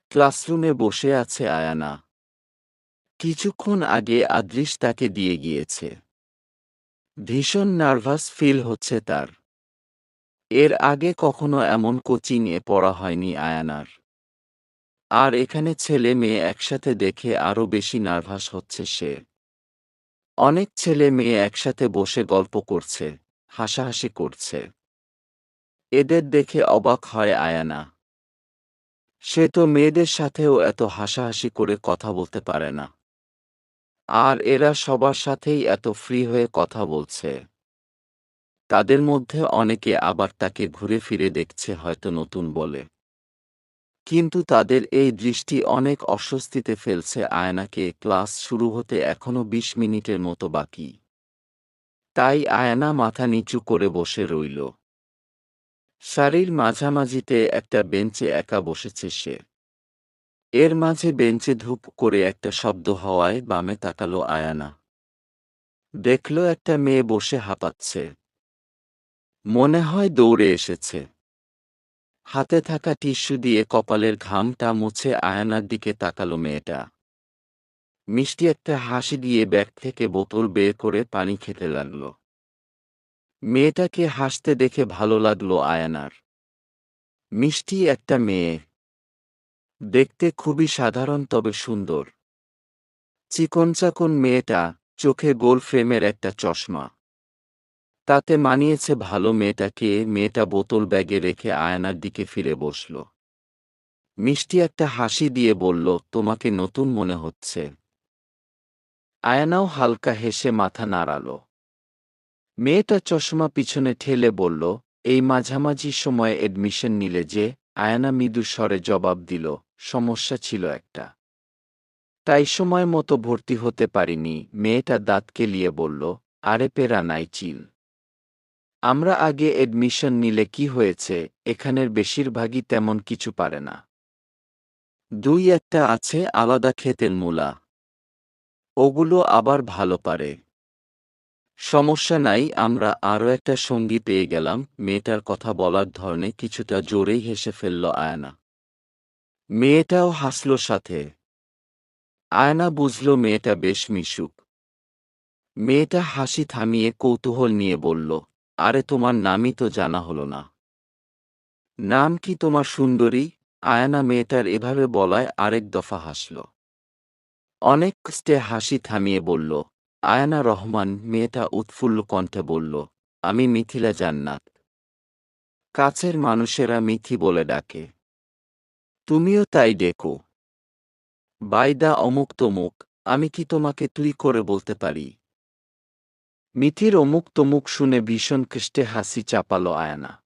ক্লাসরুমে বসে আছে আয়ানা। কিছুক্ষণ আগে আদৃশ তাকে দিয়ে গিয়েছে। ভীষণ নার্ভাস ফিল হচ্ছে তার। এর আগে কখনো এমন কোচিংয়ে পড়া হয়নি আয়ানার। আর এখানে ছেলে মেয়ে একসাথে দেখে আরও বেশি নার্ভাস হচ্ছে সে। অনেক ছেলে মেয়ে একসাথে বসে গল্প করছে, হাসাহাসি করছে। এদের দেখে অবাক হয় আয়ানা। সে তো মেয়েদের সাথেও এত হাসাহাসি করে কথা বলতে পারে না। আর এরা সবার সাথেই এত ফ্রি হয়ে কথা বলছে। তাদের মধ্যে অনেকে আবার তাকে ঘুরে ফিরে দেখছে হয়তো নতুন বলে। কিন্তু তাদের এই দৃষ্টি অনেক অস্বস্তিতে ফেলছে আয়নাকে। ক্লাস শুরু হতে এখনো ২০ মিনিটের মতো বাকি। তাই আয়না মাথা নিচু করে বসে রইল। সারির মাঝামাঝিতে একটা বেঞ্চে একা বসেছে সে। এর মাঝে বেঞ্চে ধুপ করে একটা শব্দ হওয়ায় বামে তাকালো আয়ানা। দেখল একটা মেয়ে বসে হাঁপাচ্ছে। মনে হয় দৌড়ে এসেছে। হাতে থাকা টিস্যু দিয়ে কপালের ঘামটা মুছে আয়নার দিকে তাকালো মেয়েটা। মিষ্টি একটা হাসি দিয়ে ব্যাগ থেকে বোতল বের করে পানি খেতে লাগল। মেয়েটাকে হাসতে দেখে ভালো লাগলো আয়ানার। মিষ্টি একটা মেয়ে। দেখতে খুবই সাধারণ তবে সুন্দর। চিকনচাকন মেয়েটা, চোখে গোল ফ্রেমের একটা চশমা। তাতে মানিয়েছে ভালো মেয়েটাকে। মেয়েটা বোতল ব্যাগে রেখে আয়নার দিকে ফিরে বসল। মিষ্টি একটা হাসি দিয়ে বলল, তোমাকে নতুন মনে হচ্ছে। আয়নাও হালকা হেসে মাথা নাড়াল। মেয়েটা চশমা পিছনে ঠেলে বলল, এই মাঝামাঝি সময়ে এডমিশন নিলে যে? আয়না মৃদু স্বরে জবাব দিল, সমস্যা ছিল একটা। তাই সময় মতো ভর্তি হতে পারিনি। মেয়েটা দাঁত কেলিয়ে বলল, আরে পেরা নাই চিল। আমরা আগে এডমিশন নিলে কি হয়েছে, এখানের বেশিরভাগই তেমন কিছু পারে না। দুই একটা আছে আলাদা ক্ষেতের মূলা। ওগুলো আবার ভালো পারে। সমস্যা নাই, আমরা আরও একটা সঙ্গী পেয়ে গেলাম। মেয়েটার কথা বলার ধরনে কিছুটা জোরেই হেসে ফেলল আয়না। মেয়েটাও হাসল সাথে। আয়না বুঝল মেয়েটা বেশ মিশুক। মেয়েটা হাসি থামিয়ে কৌতূহল নিয়ে বলল, আরে তোমার নামই তো জানা হলো না। নাম কি তোমার সুন্দরী? আয়না মেয়েটার এভাবে বলায় আরেক দফা হাসল। অনেক কষ্টে হাসি থামিয়ে বলল, আয়না রহমান। মেয়েটা উৎফুল্ল কণ্ঠে বলল, আমি মিথিলা জান্নাত। কাছের মানুষেরা মিথি বলে ডাকে। তুমিও তাই ডেকো। বাইদা অমুক তমুক। আমি কি তোমাকে তুই করে বলতে পারি? মিথির অমুক তমুক শুনে ভীষণ কষ্টে হাসি চাপালো আয়না।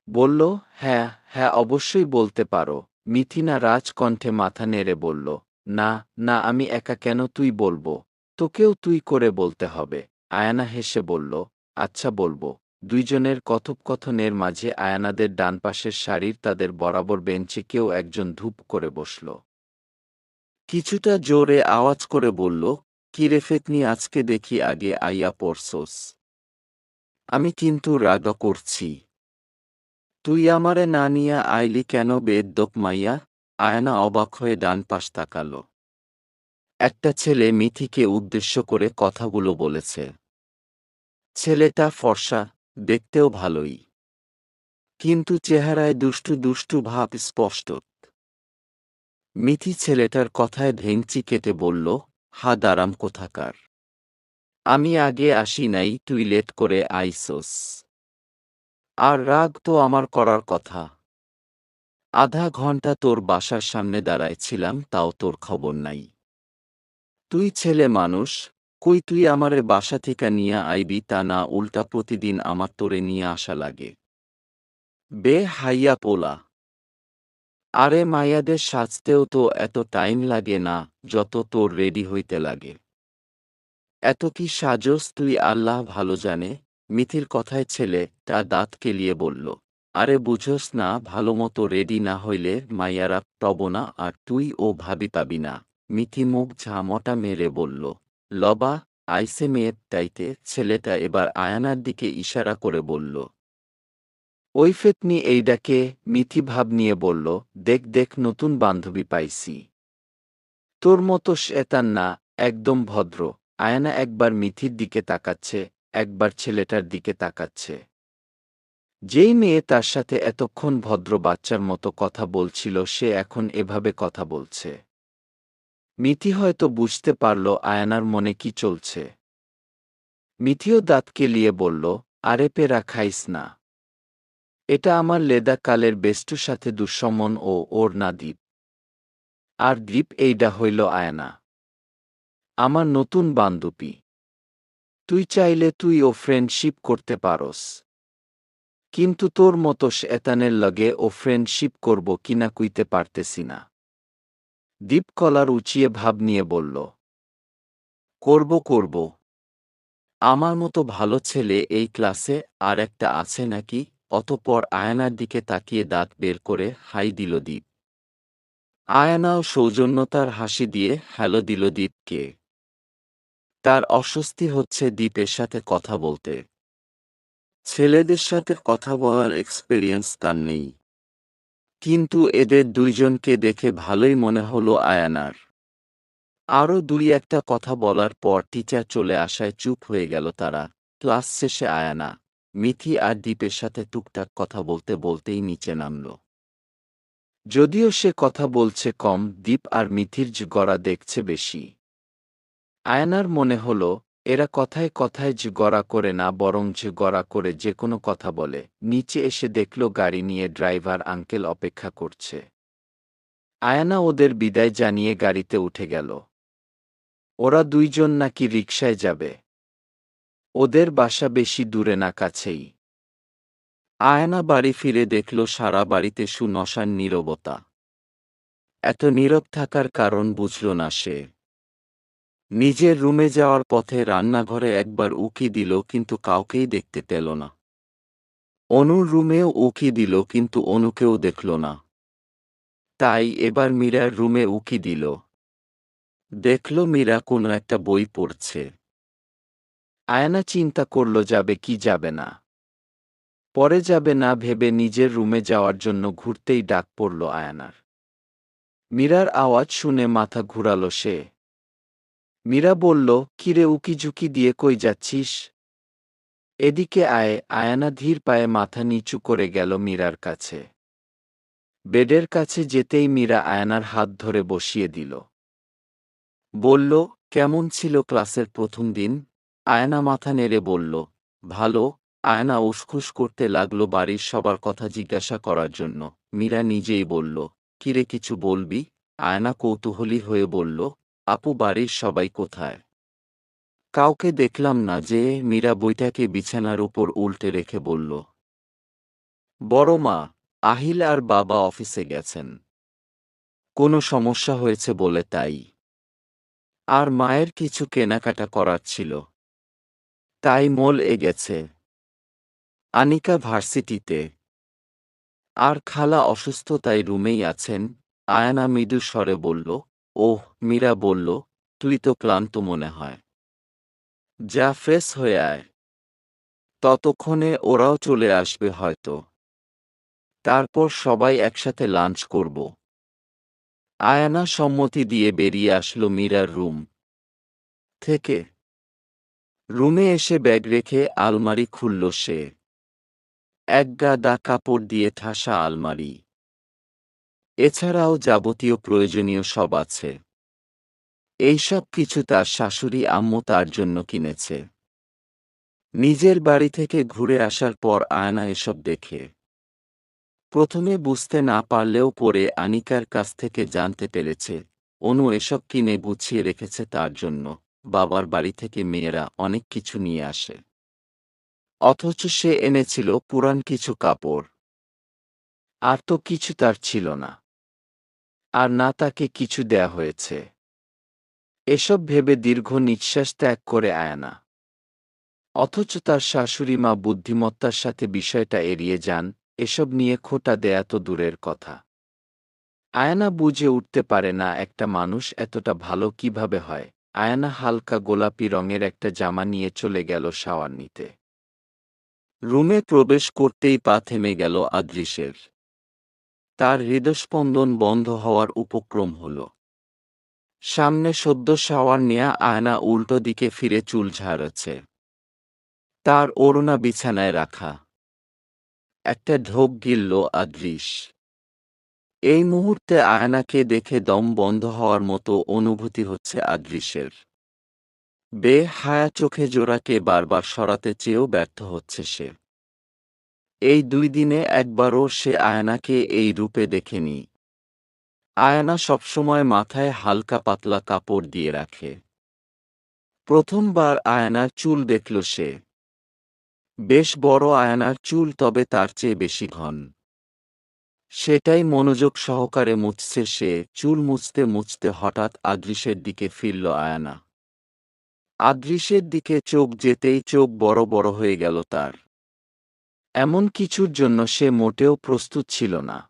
বলল, হ্যাঁ হ্যাঁ, অবশ্যই বলতে পারো। মিথি না রাজ কণ্ঠে মাথা নেড়ে বলল, না না, আমি একা কেন তুই বলবো? তোকেও তুই করে বলতে হবে। আয়না হেসে বলল, আচ্ছা বলবো। দুইজনের কথোপকথনের মাঝে আয়নাদের ডান পাশের সারির তাদের বরাবর বেঞ্চে কেউ একজন ধূপ করে বসল। কিছুটা জোরে আওয়াজ করে বলল, কিরে ফেতনি, আজকে দেখি আগে আইয়া পড়ছোস। আমি কিন্তু রাগ করছি। তুই আমারে না নিয়া আইলি কেন বেদ্যপ মাইয়া? আয়না অবাক হয়ে ডান পাশ তাকাল। একটা ছেলে মিথিকে উদ্দেশ্য করে কথাগুলো বলেছে। ছেলেটা ফর্সা, দেখতেও ভালোই। কিন্তু চেহারায় দুষ্টু দুষ্টু ভাব স্পষ্ট। মিথি ছেলেটার কথায় ভেঙচি কেটে বলল, হা দারাম কোথাকার। আমি আগে আসি নাই, তুই লেট করে আইসোস। আর রাগ তো আমার করার কথা। আধা ঘন্টা তোর বাসার সামনে দাঁড়ায় ছিলাম, তাও তোর খবর নাই। তুই ছেলে মানুষ, কই তুই আমারে বাসা থেকে নিয়া আইবি তা না, উল্টা প্রতিদিন আমার তোরে নিয়ে আসা লাগে। বে হাইয়া পোলা। আরে মাইয়াদের সাজতেও তো এত টাইম লাগে না যত তোর রেডি হইতে লাগে। এত কি সাজস তুই আল্লাহ ভালো জানে। মিথির কথায় ছেলেটা দাঁত কেলিয়ে বলল, আরে বুঝোস না, ভালোমতো রেডি না হইলে মাইয়ারা টব না, আর তুই ও ভাবি পাবি না। মিথি মুখ ঝামটা মেরে বলল, লবা আইসে মেয়ের টাইতে। ছেলেটা এবার আয়ানার দিকে ইশারা করে বলল, ওই ফেতনি এই ডাকে মিথি ভাব নিয়ে বলল, দেখ দেখ নতুন বান্ধবী পাইছি। তোর মতো শেতান না, একদম ভদ্র। আয়না একবার মিথির দিকে তাকাচ্ছে, একবার ছেলেটার দিকে তাকাচ্ছে। যেই মেয়ে তার সাথে এতক্ষণ ভদ্র বাচ্চার মতো কথা বলছিল সে এখন এভাবে কথা বলছে। মিথি হয়তো বুঝতে পারল আয়নার মনে কি চলছে। মিথিও দাঁত কেলিয়ে বলল, আরে পেরা খাইস না। এটা আমার লেদা কালের বেষ্টুর সাথে দুঃসমন ও ওর না দ্বীপ। আর দ্বীপ এইডা হইল আয়না, আমার নতুন বান্ধবী। তুই চাইলে তুই ও ফ্রেন্ডশিপ করতে পারস। কিন্তু তোর মতো শেতানের লগে ও ফ্রেন্ডশিপ করব কিনা কইতে পারতেছি না। দ্বীপ কলার উঁচিয়ে ভাব নিয়ে বলল, করব করব। আমার মতো ভালো ছেলে এই ক্লাসে আর একটা আছে নাকি? অতঃপর আয়নার দিকে তাকিয়ে দাঁত বের করে হাই দিল দ্বীপ। আয়নাও সৌজন্যতার হাসি দিয়ে হ্যালো দিল দ্বীপকে। তার অস্বস্তি হচ্ছে দ্বীপের সাথে কথা বলতে। ছেলেদের সাথে কথা বলার এক্সপেরিয়েন্স তার নেই। কিন্তু এদের দুইজনকে দেখে ভালোই মনে হলো আয়ানার। আরও দুই একটা কথা বলার পর টিচার চলে আসায় চুপ হয়ে গেল তারা। ক্লাস শেষে আয়ানা, মিথি আর দ্বীপের সাথে টুকটাক কথা বলতে বলতেই নিচে নামল। যদিও সে কথা বলছে কম, দ্বীপ আর মিথির গড়া দেখছে বেশি। আয়নার মনে হল, এরা কথায় কথায় গড়া করে না বরং গড়া করে যে কোনো কথা বলে। নিচে এসে দেখল গাড়ি নিয়ে ড্রাইভার আঙ্কেল অপেক্ষা করছে। আয়না ওদের বিদায় জানিয়ে গাড়িতে উঠে গেল। ওরা দুইজন নাকি রিকশায় যাবে। ওদের বাসা বেশি দূরে না, কাছেই। আয়না বাড়ি ফিরে দেখল সারা বাড়িতে সুনশান নীরবতা। এত নীরব থাকার কারণ বুঝল না সে। নিজের রুমে যাওয়ার পথে রান্নাঘরে একবার উকি দিল কিন্তু কাউকেই দেখতে পেল না। অনুর রুমেও উকি দিল কিন্তু অনুকেও দেখল না। তাই এবার মীরার রুমে উকি দিল। দেখল মীরা কোনো একটা বই পড়ছে। আয়না চিন্তা করল যাবে কি যাবে না। পরে যাবে না ভেবে নিজের রুমে যাওয়ার জন্য ঘুরতেই ডাক পড়ল আয়নার। মীরার আওয়াজ শুনে মাথা ঘুরাল সে। মীরা বলল, কিরে উকিঝুঁকি দিয়ে কই যাচ্ছিস? এদিকে আয়। আয়না ধীর পায়ে মাথা নিচু করে গেল মীরার কাছে। বেডের কাছে যেতেই মীরা আয়নার হাত ধরে বসিয়ে দিল। বলল, কেমন ছিল ক্লাসের প্রথম দিন? আয়না মাথা নেড়ে বলল, ভালো। আয়না উসখুস করতে লাগল বাড়ির সবার কথা জিজ্ঞাসা করার জন্য। মীরা নিজেই বলল, কিরে কিছু বলবি? আয়না কৌতূহলী হয়ে বলল, আপু বাড়ির সবাই কোথায়? কাউকে দেখলাম না যে। মীরা বইটাকে বিছানার উপর উল্টে রেখে বলল, বড় মা, আহিল আর বাবা অফিসে গেছেন। কোনো সমস্যা হয়েছে বলে তাই। আর মায়ের কিছু কেনাকাটা করার ছিল, তাই মল এ গেছে। আনিকা ভার্সিটিতে। আর খালা অসুস্থ তাই রুমেই আছেন। আয়না মৃদু স্বরে বলল। ওহ। মীরা বলল, তুই তো ক্লান্ত মনে হয়। যা ফ্রেশ হয়ে আয়। ততক্ষণে ওরাও চলে আসবে হয়তো। তারপর সবাই একসাথে লাঞ্চ করব। আয়না সম্মতি দিয়ে বেরিয়ে আসলো মীরার রুম থেকে। রুমে এসে ব্যাগ রেখে আলমারি খুলল সে। একগাদা কাপড় দিয়ে ঠাসা আলমারি। এছাড়াও যাবতীয় প্রয়োজনীয় সব আছে। এইসব কিছু তার শাশুড়ি আম্মু তার জন্য কিনেছে। নিজের বাড়ি থেকে ঘুরে আসার পর আয়না এসব দেখে। প্রথমে বুঝতে না পারলেও পরে আনিকার কাছ থেকে জানতে পেরেছে অনু এসব কিনে গুছিয়ে রেখেছে তার জন্য। বাবার বাড়ি থেকে মেয়েরা অনেক কিছু নিয়ে আসে, অথচ সে এনেছিল পুরান কিছু কাপড়। আর তো কিছু তার ছিল না। আর না তাকে কিছু দেয়া হয়েছে। এসব ভেবে দীর্ঘ নিঃশ্বাস ত্যাগ করে আয়না। অথচ তার শাশুড়ি মা বুদ্ধিমত্তার সাথে বিষয়টা এড়িয়ে যান। এসব নিয়ে খোঁটা দেয়া তো দূরের কথা। আয়না বুঝে উঠতে পারে না একটা মানুষ এতটা ভালো কিভাবে হয়। আয়না হালকা গোলাপি রঙের একটা জামা নিয়ে চলে গেল শাওয়ার নিতে। রুমে প্রবেশ করতেই পা থেমে গেল আদৃশের। তার হৃদস্পন্দন বন্ধ হওয়ার উপক্রম হল। সামনে সদ্য শাওয়ার নেয়া আয়না উল্টো দিকে ফিরে চুল ঝাড়ছে। তার ওড়না বিছানায় রাখা। একটা ঢোক গিলল আদৃশ। এই মুহূর্তে আয়নাকে দেখে দম বন্ধ হওয়ার মতো অনুভূতি হচ্ছে আদৃশের। বে-হায়া চোখে জোড়াকে বারবার সরাতে চেয়েও ব্যর্থ হচ্ছে সে। এই 2 দিনে একবারও সে আয়নাকে এই রূপে দেখেনি। আয়না সবসময় মাথায় হালকা পাতলা কাপড় দিয়ে রাখে। প্রথমবার আয়নার চুল দেখল সে। বেশ বড় আয়নার চুল, তবে তার চেয়ে বেশি ঘন। সেটাই মনোযোগ সহকারে মুছছে সে। চুল মুছতে মুছতে হঠাৎ আদৃশের দিকে ফিরল আয়না। আদৃশের দিকে চোখ যেতেই চোখ বড় বড় হয়ে গেল তার। এমন কিছুর জন্য সে মোটেও প্রস্তুত ছিল না।